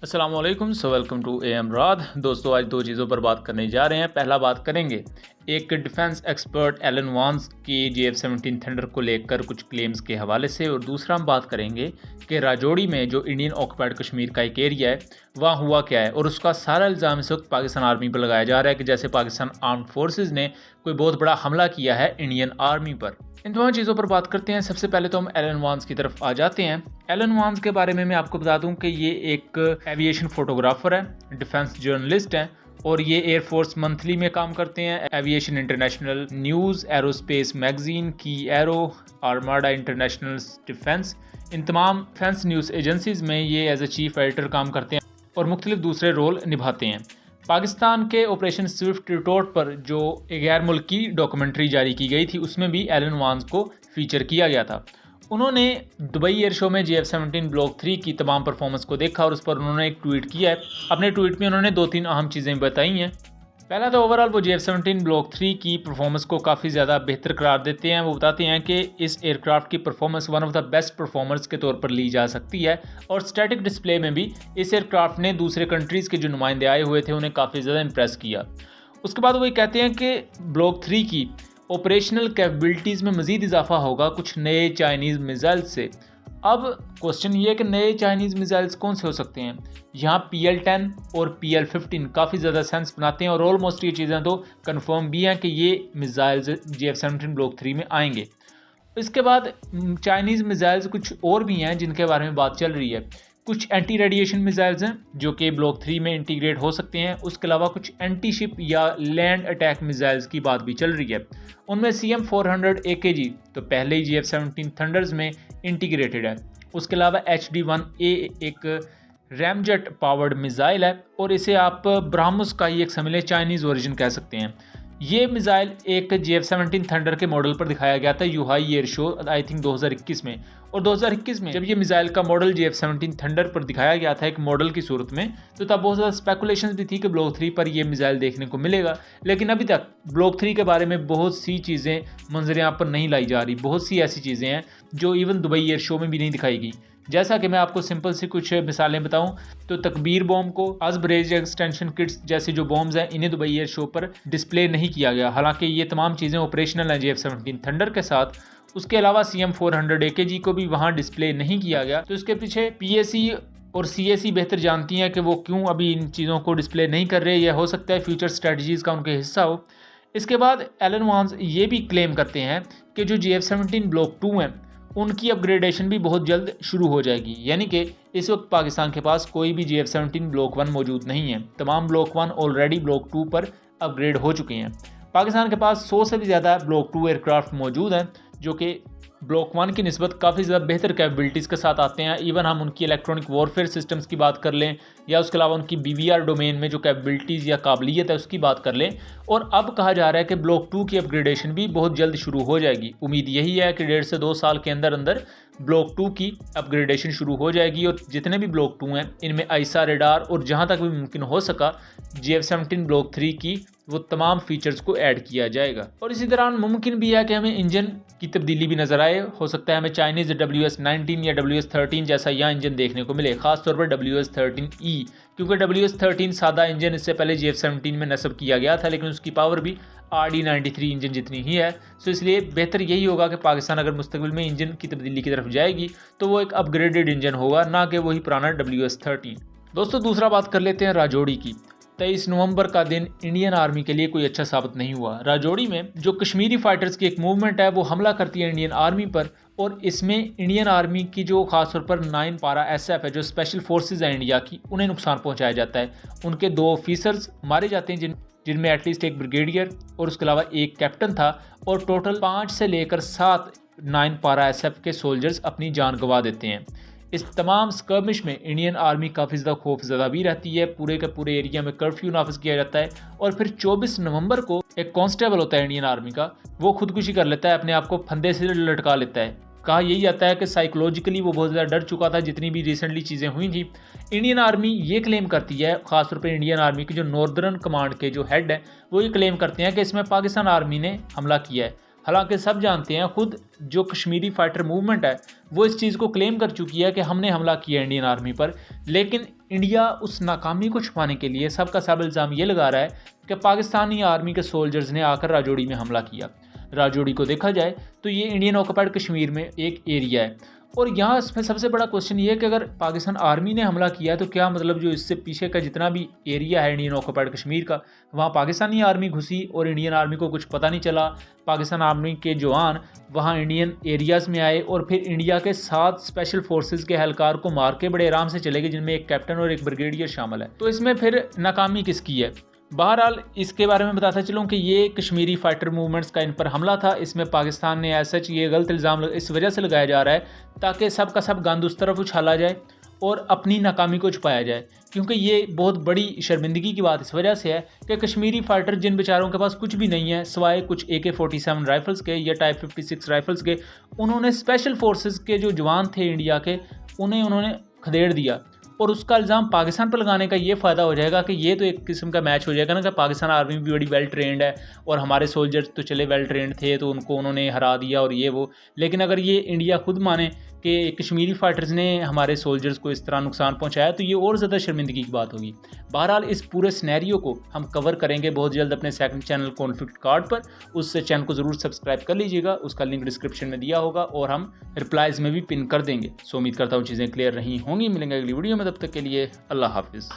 अस्सलामुअलैकुम welcome to AM राद। दोस्तों, आज दो चीज़ों पर बात करने जा रहे हैं। पहला बात करेंगे एक डिफेंस एक्सपर्ट एलन वांस की JF-17 थंडर को लेकर कुछ क्लेम्स के हवाले से, और दूसरा हम बात करेंगे कि राजौरी में जो इंडियन ऑक्युपाइड कश्मीर का एक एरिया है वहाँ हुआ क्या है, और उसका सारा इल्ज़ाम इस वक्त पाकिस्तान आर्मी पर लगाया जा रहा है कि जैसे पाकिस्तान आर्म्ड फोर्सेज ने कोई बहुत बड़ा हमला किया है इंडियन आर्मी पर। इन दोनों चीज़ों पर बात करते हैं। सबसे पहले तो हम एलन वांस की तरफ आ जाते हैं। एलन वांस के बारे में मैं आपको बता दूं कि ये एक एविएशन फोटोग्राफर है, डिफेंस जर्नलिस्ट हैं, और ये एयरफोर्स मंथली में काम करते हैं। Aviation international news, aerospace magazine, की एरो, आर्माडा इंटरनेशनल डिफेंस, इन तमाम डिफेंस न्यूज़ एजेंसीज में ये एज ए चीफ एडिटर काम करते हैं और मुख्तलिफ दूसरे रोल निभाते हैं। पाकिस्तान के ऑपरेशन स्विफ्ट रिटोर्ट पर जो गैर मुल्की डॉक्यूमेंट्री जारी की गई थी उसमें भी एलन वांस को फीचर किया गया था। उन्होंने दुबई एयर शो में JF-17 ब्लॉक 3 की तमाम परफॉर्मेंस को देखा और उस पर उन्होंने एक ट्वीट किया है। अपने ट्वीट में उन्होंने दो तीन अहम चीज़ें बताई हैं। पहला तो ओवरऑल वो JF-17 ब्लॉक 3 की परफॉर्मेंस को काफ़ी ज़्यादा बेहतर करार देते हैं। वो बताते हैं कि इस एयरक्राफ्ट की performance one of the best performers के तौर पर ली जा सकती है, और स्टैटिक डिस्प्ले में भी इस एयरक्राफ्ट ने दूसरे कंट्रीज़ के जो नुमाइंदे आए हुए थे उन्हें काफ़ी ज़्यादा इंप्रेस किया। उसके बाद वो ये कहते हैं कि ब्लॉक 3 की ऑपरेशनल कैपेबिलिटीज़ में मज़ीद इजाफा होगा कुछ नए चाइनीज़ मिसाइल से। अब क्वेश्चन ये है कि नए चाइनीज़ मिसाइल्स कौन से हो सकते हैं। यहाँ PL-10 और PL-15 काफ़ी ज़्यादा सेंस बनाते हैं, और ऑलमोस्ट ये चीज़ें तो कंफर्म भी हैं कि ये मिसाइल्स JF-17 ब्लॉक 3 में आएंगे। इसके बाद चाइनीज़ मिसाइल्स कुछ और भी हैं जिनके बारे में बात चल रही है। कुछ एंटी रेडिएशन मिसाइल्स हैं जो कि ब्लॉक 3 में इंटीग्रेट हो सकते हैं। उसके अलावा कुछ एंटी शिप या लैंड अटैक मिसाइल्स की बात भी चल रही है। उनमें CM-400 AKG तो पहले ही JF-17 थंडर्स में इंटीग्रेटेड है। उसके अलावा HD-1A एक रैमजेट पावर्ड मिसाइल है, और इसे आप ब्राह्मोस का ही एक समझ चाइनीज़ ओरिजिन कह सकते हैं। ये मिसाइल एक JF-17 थंडर के मॉडल पर दिखाया गया था यूहाई एयर शो आई थिंक 2021 में, और 2021 में जब ये मिसाइल का मॉडल JF-17 थंडर पर दिखाया गया था एक मॉडल की सूरत में, तो तब बहुत ज़्यादा स्पेकुलेशंस भी थी कि ब्लॉक 3 पर यह मिसाइल देखने को मिलेगा। लेकिन अभी तक ब्लॉक 3 के बारे में बहुत सी चीज़ें मंजर-ए-आम पर नहीं लाई जा रही। बहुत सी ऐसी चीज़ें हैं जो इवन दुबई एयर शो में भी नहीं दिखाई गई। जैसा कि मैं आपको सिंपल सी कुछ मिसालें बताऊं तो तकबीर बॉम्ब को, अज़ब्रेज एक्सटेंशन किट्स जैसी जो बॉम्ब्स हैं इन्हें दुबई एयर शो पर डिस्प्ले नहीं किया गया। हालांकि ये तमाम चीज़ें ऑपरेशनल हैं JF-17 थंडर के साथ। उसके अलावा CM-400 AKG को भी वहाँ डिस्प्ले नहीं किया गया। तो इसके पीछे PAC और CAC बेहतर जानती हैं कि वो क्यों अभी इन चीज़ों को डिस्प्ले नहीं कर रहे। यह हो सकता है फ्यूचर स्ट्रेटजीज़ का उनके हिस्सा हो। इसके बाद एलन वांस ये भी क्लेम करते हैं कि जो JF-17 ब्लॉक 2 हैं उनकी अपग्रेडेशन भी बहुत जल्द शुरू हो जाएगी। यानी कि इस वक्त पाकिस्तान के पास कोई भी JF-17 ब्लॉक 1 मौजूद नहीं है। तमाम ब्लॉक 1 ऑलरेडी ब्लॉक 2 पर अपग्रेड हो चुके हैं। पाकिस्तान के पास 100 से भी ज़्यादा ब्लॉक 2 एयरक्राफ्ट मौजूद हैं जो कि ब्लॉक 1 की निस्बत काफ़ी ज़्यादा बेहतर कैपेबिलिटीज़ के साथ आते हैं। इवन हम उनकी इलेक्ट्रॉनिक वॉरफेयर सिस्टम्स की बात कर लें, या उसके अलावा उनकी BVR डोमेन में जो कैपेबिलिटीज़ या काबिलियत है उसकी बात कर लें। और अब कहा जा रहा है कि ब्लॉक 2 की अपग्रेडेशन भी बहुत जल्द शुरू हो जाएगी। उम्मीद यही है कि 1.5 से 2 साल के अंदर अंदर ब्लॉक 2 की अपग्रेडेशन शुरू हो जाएगी, और जितने भी ब्लॉक 2 हैं इनमें आईसा रेडार और जहाँ तक भी मुमकिन हो सका JF-17 ब्लॉक 3 की वो तमाम फीचर्स को ऐड किया जाएगा। और इसी दौरान मुमकिन भी है कि हमें इंजन की तब्दीली भी नजर आए। हो सकता है हमें चाइनीज़ WS-19 या WS-13 जैसा यह इंजन देखने को मिले, खासतौर पर WS-13E, क्योंकि WS-13 सादा इंजन इससे पहले JF-17 में नस्ब किया गया था, लेकिन उसकी पावर भी RD-93 इंजन जितनी ही है। सो इसलिए बेहतर यही होगा कि पाकिस्तान अगर मुस्तकबिल में इंजन की तब्दीली की तरफ जाएगी तो वो एक अपग्रेडेड इंजन होगा, ना कि वही पुराना WS-13। दोस्तों, दूसरा बात कर लेते हैं राजौरी की। 23 नवंबर का दिन इंडियन आर्मी के लिए कोई अच्छा साबित नहीं हुआ। राजौरी में जो कश्मीरी फाइटर्स की एक मूवमेंट है वो हमला करती है इंडियन आर्मी पर, और इसमें इंडियन आर्मी की जो खासतौर पर 9 पारा SF है, जो स्पेशल फोर्सेज है इंडिया की, उन्हें नुकसान पहुंचाया जाता है। उनके 2 ऑफिसर्स मारे जाते हैं जिनमें एटलीस्ट एक ब्रिगेडियर और उसके अलावा एक कैप्टन था, और टोटल 5 से लेकर 7 9 पारा SF के सोल्जर्स अपनी जान गंवा देते हैं। इस तमाम स्कर्मिश में इंडियन आर्मी काफ़ी ज़्यादा खौफज़दा भी रहती है। पूरे के पूरे एरिया में कर्फ्यू नाफिज किया जाता है, और फिर 24 नवंबर को एक कांस्टेबल होता है इंडियन आर्मी का, वो खुदकुशी कर लेता है, अपने आप को फंदे से लटका लेता है। कहा यही जाता है कि साइकोलॉजिकली वो बहुत ज़्यादा डर चुका था जितनी भी रिसेंटली चीज़ें हुई थी। इंडियन आर्मी ये क्लेम करती है, खासतौर पर इंडियन आर्मी की जो नॉर्दर्न कमांड के जो हेड है वो ये क्लेम करते हैं कि इसमें पाकिस्तान आर्मी ने हमला किया है। हालांकि सब जानते हैं, खुद जो कश्मीरी फाइटर मूवमेंट है वो इस चीज़ को क्लेम कर चुकी है कि हमने हमला किया इंडियन आर्मी पर, लेकिन इंडिया उस नाकामी को छुपाने के लिए सबका सब इल्ज़ाम ये लगा रहा है कि पाकिस्तानी आर्मी के सोल्जर्स ने आकर राजौरी में हमला किया। राजौरी को देखा जाए तो ये इंडियन ऑक्युपाइड कश्मीर में एक एरिया है, और यहाँ इसमें सबसे बड़ा क्वेश्चन ये है कि अगर पाकिस्तान आर्मी ने हमला किया है तो क्या मतलब जो इससे पीछे का जितना भी एरिया है इंडियन ऑक्युपाइड कश्मीर का, वहाँ पाकिस्तानी आर्मी घुसी और इंडियन आर्मी को कुछ पता नहीं चला। पाकिस्तान आर्मी के जवान वहाँ इंडियन एरियाज़ में आए और फिर इंडिया के 7 स्पेशल फोर्सेस के एहलकार को मार के बड़े आराम से चले गए, जिनमें एक कैप्टन और एक ब्रिगेडियर शामिल है। तो इसमें फिर नाकामी किसकी है? बहरहाल इसके बारे में बताता चलूँ कि ये कश्मीरी फाइटर मूवमेंट्स का इन पर हमला था। इसमें पाकिस्तान ने एज सच ये गलत इल्ज़ाम इस वजह से लगाया जा रहा है ताकि सब का सब गंद उस तरफ उछाला जाए और अपनी नाकामी को छुपाया जाए, क्योंकि ये बहुत बड़ी शर्मिंदगी की बात इस वजह से है कि कश्मीरी फाइटर जिन बेचारों के पास कुछ भी नहीं है सिवाय कुछ AK-47 राइफल्स के या टाइप 56 राइफल्स के, उन्होंने स्पेशल फोर्सेस के जो जवान थे इंडिया के उन्होंने खदेड़ दिया। और उसका इल्ज़ाम पाकिस्तान पर लगाने का ये फ़ायदा हो जाएगा कि ये तो एक किस्म का मैच हो जाएगा ना कि पाकिस्तान आर्मी भी बड़ी वेल ट्रेंड है और हमारे सोल्जर्स तो चले वेल ट्रेंड थे तो उनको उन्होंने हरा दिया और ये वो। लेकिन अगर ये इंडिया खुद माने कि कश्मीरी फाइटर्स ने हमारे सोल्जर्स को इस तरह नुकसान पहुंचाया तो ये और ज़्यादा शर्मिंदगी की बात होगी। बहरहाल इस पूरे सिनेरियो को हम कवर करेंगे बहुत जल्द अपने सेकंड चैनल कॉन्फ्लिक्ट कार्ड पर। उस चैनल को ज़रूर सब्सक्राइब कर लीजिएगा, उसका लिंक डिस्क्रिप्शन में दिया होगा और हम रिप्लाइज में भी पिन कर देंगे। सो उम्मीद करता हूँ चीज़ें क्लियर रही होंगी। मिलेंगे अगली वीडियो में, तब तक के लिए अल्लाह हाफिज़।